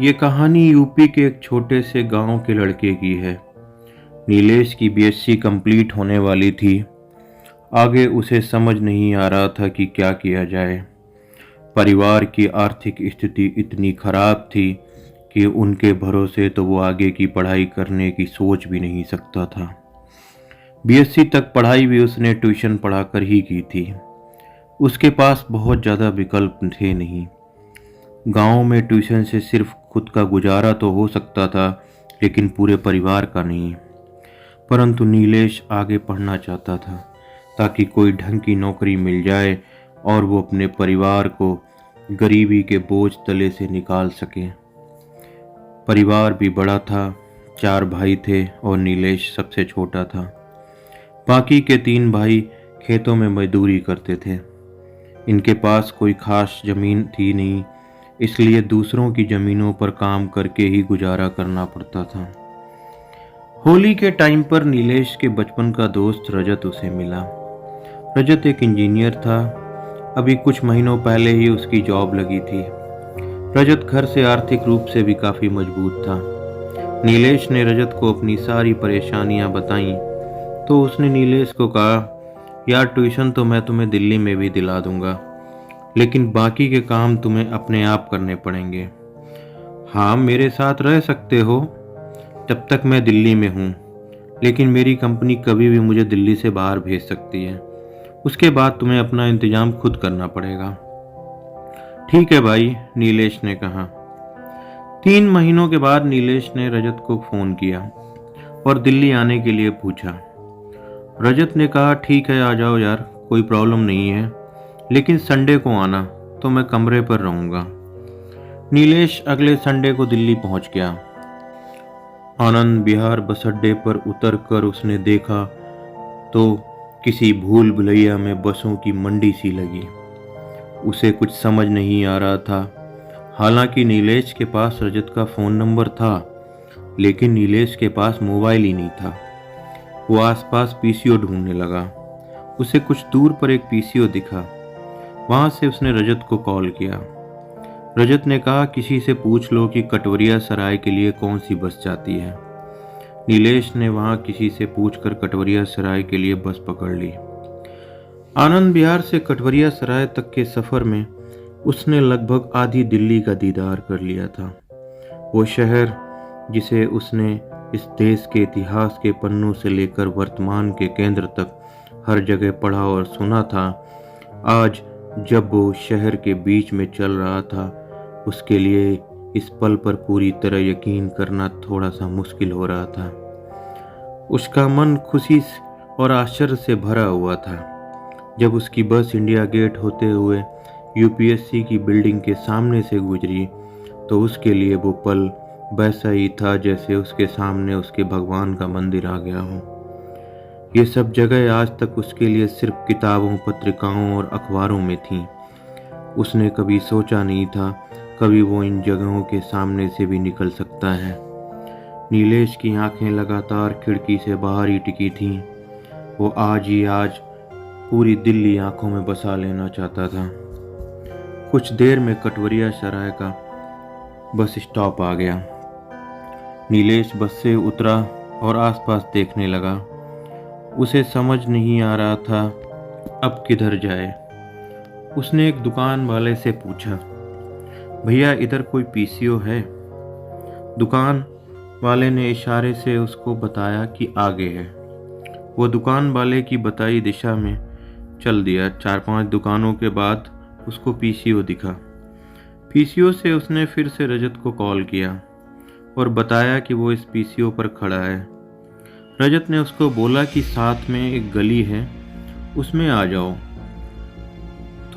ये कहानी यूपी के एक छोटे से गांव के लड़के की है। नीलेश की बीएससी कंप्लीट होने वाली थी। आगे उसे समझ नहीं आ रहा था कि क्या किया जाए। परिवार की आर्थिक स्थिति इतनी खराब थी कि उनके भरोसे तो वो आगे की पढ़ाई करने की सोच भी नहीं सकता था। बीएससी तक पढ़ाई भी उसने ट्यूशन पढ़ाकर ही की थी। उसके पास बहुत ज़्यादा विकल्प थे नहीं। गांव में ट्यूशन से सिर्फ खुद का गुजारा तो हो सकता था, लेकिन पूरे परिवार का नहीं। परंतु नीलेश आगे पढ़ना चाहता था ताकि कोई ढंग की नौकरी मिल जाए और वो अपने परिवार को गरीबी के बोझ तले से निकाल सके। परिवार भी बड़ा था, 4 भाई थे और नीलेश सबसे छोटा था। बाकी के 3 भाई खेतों में मजदूरी करते थे। इनके पास कोई खास जमीन थी नहीं, इसलिए दूसरों की जमीनों पर काम करके ही गुजारा करना पड़ता था। होली के टाइम पर नीलेश के बचपन का दोस्त रजत उसे मिला। रजत एक इंजीनियर था। अभी कुछ महीनों पहले ही उसकी जॉब लगी थी। रजत घर से आर्थिक रूप से भी काफ़ी मजबूत था। नीलेश ने रजत को अपनी सारी परेशानियां बताईं तो उसने नीलेश को कहा, यार ट्यूशन तो मैं तुम्हें दिल्ली में भी दिला दूंगा, लेकिन बाकी के काम तुम्हें अपने आप करने पड़ेंगे। हाँ, मेरे साथ रह सकते हो जब तक मैं दिल्ली में हूँ, लेकिन मेरी कंपनी कभी भी मुझे दिल्ली से बाहर भेज सकती है। उसके बाद तुम्हें अपना इंतजाम खुद करना पड़ेगा। ठीक है भाई, नीलेश ने कहा। 3 महीनों के बाद नीलेश ने रजत को फ़ोन किया और दिल्ली आने के लिए पूछा। रजत ने कहा, ठीक है, आ जाओ यार, कोई प्रॉब्लम नहीं है, लेकिन संडे को आना, तो मैं कमरे पर रहूँगा। नीलेश अगले संडे को दिल्ली पहुँच गया। आनंद विहार बस अड्डे पर उतर कर उसने देखा तो किसी भूल भुलैया में बसों की मंडी सी लगी। उसे कुछ समझ नहीं आ रहा था। हालांकि नीलेश के पास रजत का फ़ोन नंबर था, लेकिन नीलेश के पास मोबाइल ही नहीं था। वो आसपास पीसीओ ढूंढने लगा। उसे कुछ दूर पर एक पीसीओ दिखा। वहां से उसने रजत को कॉल किया। रजत ने कहा, किसी से पूछ लो कि कटवरिया सराय के लिए कौन सी बस जाती है। नीलेश ने वहां किसी से पूछकर कटवरिया सराय के लिए बस पकड़ ली। आनंद विहार से कटवरिया सराय तक के सफ़र में उसने लगभग आधी दिल्ली का दीदार कर लिया था। वो शहर जिसे उसने इस देश के इतिहास के पन्नों से लेकर वर्तमान के केंद्र तक हर जगह पढ़ा और सुना था, आज जब वो शहर के बीच में चल रहा था, उसके लिए इस पल पर पूरी तरह यकीन करना थोड़ा सा मुश्किल हो रहा था। उसका मन खुशी और आश्चर्य से भरा हुआ था जब उसकी बस इंडिया गेट होते हुए यूपीएससी की बिल्डिंग के सामने से गुजरी, तो उसके लिए वो पल वैसा ही था जैसे उसके सामने उसके भगवान का मंदिर आ गया हो। ये सब जगह आज तक उसके लिए सिर्फ किताबों, पत्रिकाओं और अखबारों में थीं। उसने कभी सोचा नहीं था कभी वो इन जगहों के सामने से भी निकल सकता है। नीलेश की आंखें लगातार खिड़की से बाहर ही टिकी थीं। वो आज ही आज पूरी दिल्ली आंखों में बसा लेना चाहता था। कुछ देर में कटवरिया सराय का बस स्टॉप आ गया। नीलेश बस से उतरा और आसपास देखने लगा। उसे समझ नहीं आ रहा था अब किधर जाए। उसने एक दुकान वाले से पूछा, भैया इधर कोई पीसीओ है? दुकान वाले ने इशारे से उसको बताया कि आगे है। वो दुकान वाले की बताई दिशा में चल दिया। 4-5 दुकानों के बाद उसको पीसीओ दिखा। पीसीओ से उसने फिर से रजत को कॉल किया और बताया कि वो इस पीसीओ पर खड़ा है। रजत ने उसको बोला कि साथ में एक गली है, उसमें आ जाओ।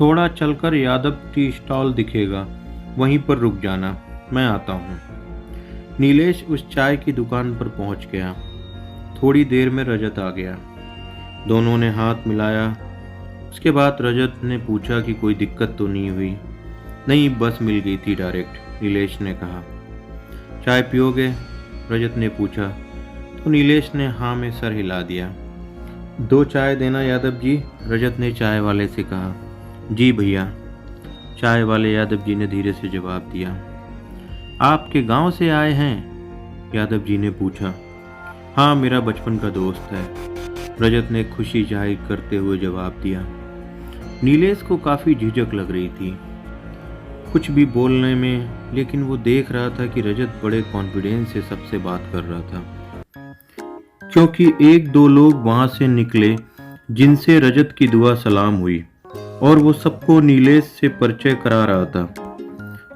थोड़ा चलकर यादव टी स्टॉल दिखेगा, वहीं पर रुक जाना, मैं आता हूँ। नीलेश उस चाय की दुकान पर पहुँच गया। थोड़ी देर में रजत आ गया। दोनों ने हाथ मिलाया। उसके बाद रजत ने पूछा कि कोई दिक्कत तो नहीं हुई। नहीं, बस मिल गई थी डायरेक्ट, नीलेश ने कहा। चाय पियोगे? रजत ने पूछा तो नीलेश ने हाँ में सर हिला दिया। 2 चाय देना यादव जी, रजत ने चाय वाले से कहा। जी भैया, चाय वाले यादव जी ने धीरे से जवाब दिया। आपके गांव से आए हैं? यादव जी ने पूछा। हाँ, मेरा बचपन का दोस्त है, रजत ने खुशी जाहिर करते हुए जवाब दिया। नीलेश को काफ़ी झिझक लग रही थी कुछ भी बोलने में, लेकिन वो देख रहा था कि रजत बड़े कॉन्फिडेंस से सबसे बात कर रहा था, क्योंकि एक दो लोग वहां से निकले जिनसे रजत की दुआ सलाम हुई और वो सबको नीलेश से परिचय करा रहा था।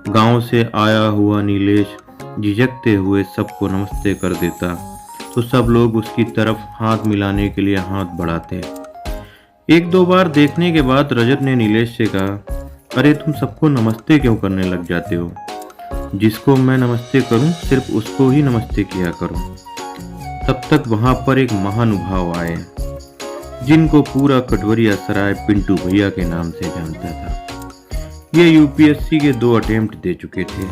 गांव से आया हुआ नीलेश झिझकते हुए सबको नमस्ते कर देता तो सब लोग उसकी तरफ हाथ मिलाने के लिए हाथ बढ़ाते। एक दो बार देखने के बाद रजत ने नीलेश से कहा, अरे तुम सबको नमस्ते क्यों करने लग जाते हो? जिसको मैं नमस्ते करूं सिर्फ उसको ही नमस्ते किया करूं। तब तक वहां पर एक महानुभाव आए जिनको पूरा कटवरिया सराय पिंटू भैया के नाम से जानता था। ये यूपीएससी के 2 अटेम्प्ट दे चुके थे।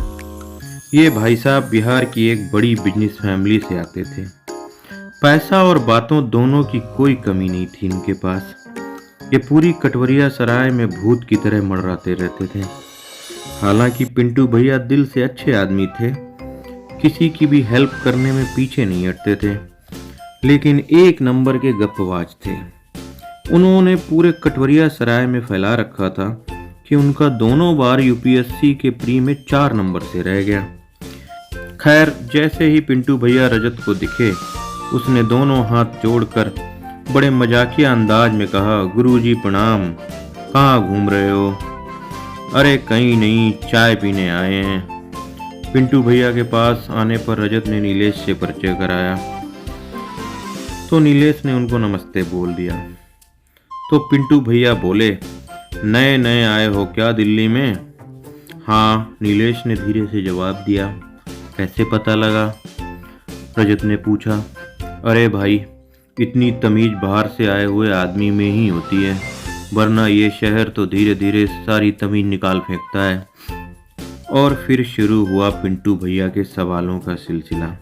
ये भाई साहब बिहार की एक बड़ी बिजनेस फैमिली से आते थे। पैसा और बातों दोनों की कोई कमी नहीं थी इनके पास। ये पूरी कटवरिया सराय में भूत की तरह मंडराते रहते थे। हालांकि पिंटू भैया दिल से अच्छे आदमी थे, किसी की भी हेल्प करने में पीछे नहीं हटते थे, लेकिन एक नंबर के गप्पबाज थे। उन्होंने पूरे कटवरिया सराय में फैला रखा था कि उनका दोनों बार यूपीएससी के प्री में 4 नंबर से रह गया। खैर, जैसे ही पिंटू भैया रजत को दिखे, उसने दोनों हाथ जोड़कर बड़े मजाकिया अंदाज में कहा, गुरुजी प्रणाम, कहाँ घूम रहे हो? अरे कहीं नहीं, चाय पीने आए हैं। पिंटू भैया के पास आने पर रजत ने नीलेश से परिचय कराया तो नीलेश ने उनको नमस्ते बोल दिया। तो पिंटू भैया बोले, नए नए आए हो क्या दिल्ली में? हाँ, नीलेश ने धीरे से जवाब दिया। कैसे पता लगा? रजत ने पूछा। अरे भाई, इतनी तमीज बाहर से आए हुए आदमी में ही होती है, वरना ये शहर तो धीरे धीरे सारी तमीज निकाल फेंकता है। और फिर शुरू हुआ पिंटू भैया के सवालों का सिलसिला,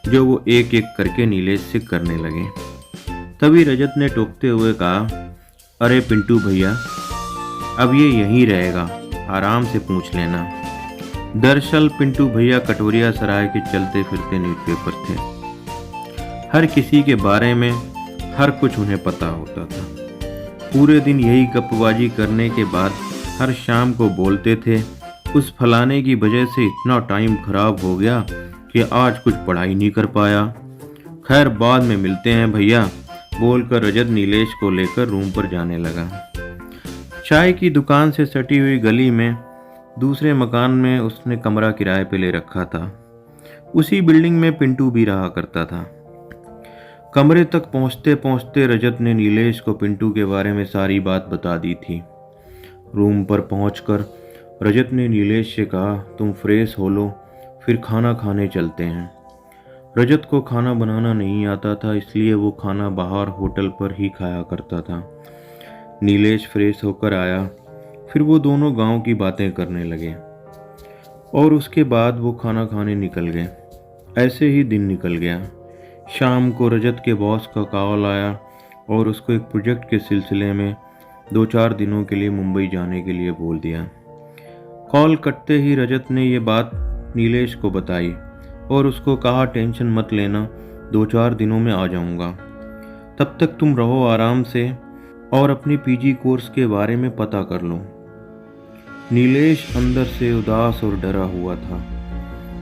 जो वो एक एक करके नीलेश से करने लगे। तभी रजत ने टोकते हुए कहा, अरे पिंटू भैया, अब ये यहीं रहेगा, आराम से पूछ लेना। दरअसल पिंटू भैया कटोरिया सराय के चलते फिरते न्यूज़पेपर थे। हर किसी के बारे में हर कुछ उन्हें पता होता था। पूरे दिन यही गप्पबाजी करने के बाद हर शाम को बोलते थे, उस फलाने की वजह से इतना टाइम खराब हो गया कि आज कुछ पढ़ाई नहीं कर पाया। खैर, बाद में मिलते हैं भैया, बोलकर रजत नीलेश को लेकर रूम पर जाने लगा। चाय की दुकान से सटी हुई गली में दूसरे मकान में उसने कमरा किराए पे ले रखा था। उसी बिल्डिंग में पिंटू भी रहा करता था। कमरे तक पहुंचते पहुंचते रजत ने नीलेश को पिंटू के बारे में सारी बात बता दी थी। रूम पर पहुंचकर रजत ने नीलेश से कहा, तुम फ्रेश हो लो, फिर खाना खाने चलते हैं। रजत को खाना बनाना नहीं आता था, इसलिए वो खाना बाहर होटल पर ही खाया करता था। नीलेश फ्रेश होकर आया, फिर वो दोनों गांव की बातें करने लगे और उसके बाद वो खाना खाने निकल गए। ऐसे ही दिन निकल गया। शाम को रजत के बॉस का कॉल आया और उसको एक प्रोजेक्ट के सिलसिले में 2-4 दिनों के लिए मुंबई जाने के लिए बोल दिया। कॉल कटते ही रजत ने ये बात नीलेश को बताई और उसको कहा, टेंशन मत लेना, 2-4 दिनों में आ जाऊंगा, तब तक तुम रहो आराम से और अपनी पीजी कोर्स के बारे में पता कर लो। नीलेश अंदर से उदास और डरा हुआ था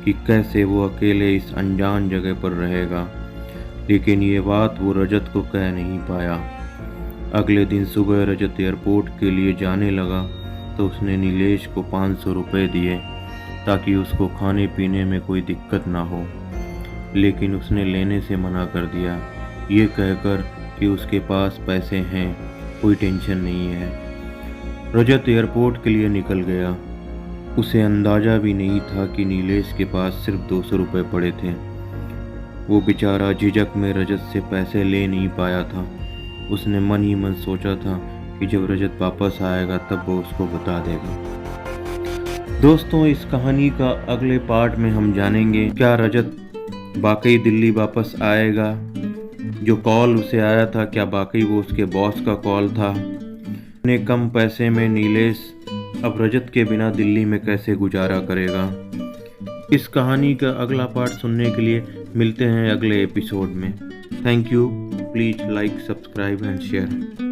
कि कैसे वो अकेले इस अनजान जगह पर रहेगा, लेकिन ये बात वो रजत को कह नहीं पाया। अगले दिन सुबह रजत एयरपोर्ट के लिए जाने लगा तो उसने नीलेश को 500 रुपये दिए ताकि उसको खाने पीने में कोई दिक्कत ना हो, लेकिन उसने लेने से मना कर दिया, ये कहकर कि उसके पास पैसे हैं, कोई टेंशन नहीं है। रजत एयरपोर्ट के लिए निकल गया। उसे अंदाज़ा भी नहीं था कि नीलेश के पास सिर्फ 200 रुपये पड़े थे। वो बेचारा झिझक में रजत से पैसे ले नहीं पाया था। उसने मन ही मन सोचा था कि जब रजत वापस आएगा तब वो उसको बता देगा। दोस्तों, इस कहानी का अगले पार्ट में हम जानेंगे क्या रजत वाकई दिल्ली वापस आएगा, जो कॉल उसे आया था क्या वाकई वो उसके बॉस का कॉल था। इतने कम पैसे में नीलेश अब रजत के बिना दिल्ली में कैसे गुजारा करेगा। इस कहानी का अगला पार्ट सुनने के लिए मिलते हैं अगले एपिसोड में। Thank you. Please like, subscribe and share.